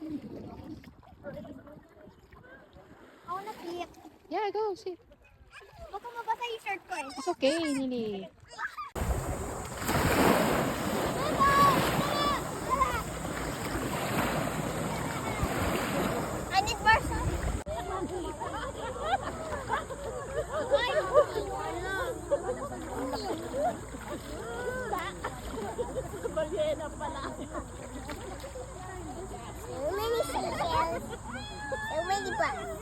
I wanna sit. Yeah, go, sit. Baka mabasa yung shirt ko eh. It's okay, Nili. I need more sauce. Balyena pala. Many seashells. Many bugs.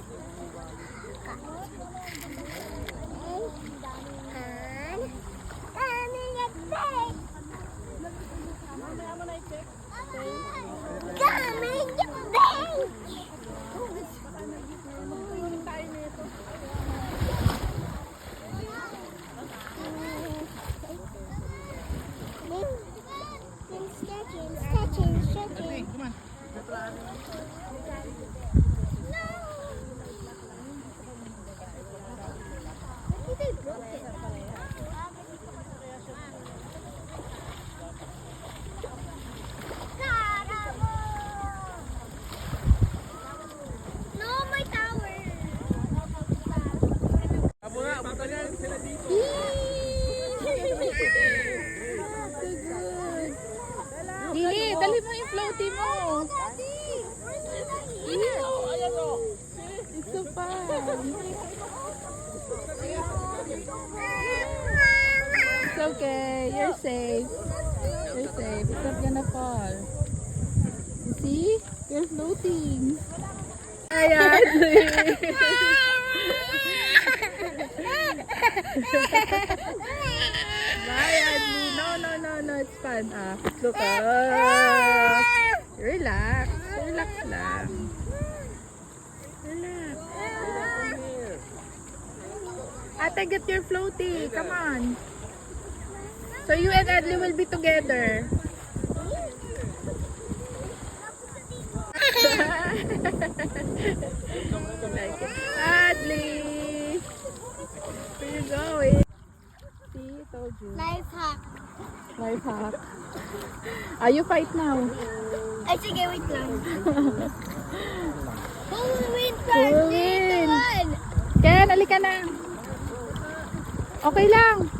Dili, dali mo yung floaty mo. It's so fun. It's okay. You're safe. You're safe. It's not gonna fall. You see? You're floating. Ayan. Bye, Adli. No. It's fun. Look up. Relax. Relax lang. Relax. Ate, get your floaty. Come on. So you and Adli will be together. Like it. Adli. Where you going? See, I told you. Life hack. Life hack. You fight now. Ay, sige, wait lang. Who will win Who first? will Three, two, win? one. Ken, alika na. Okay lang.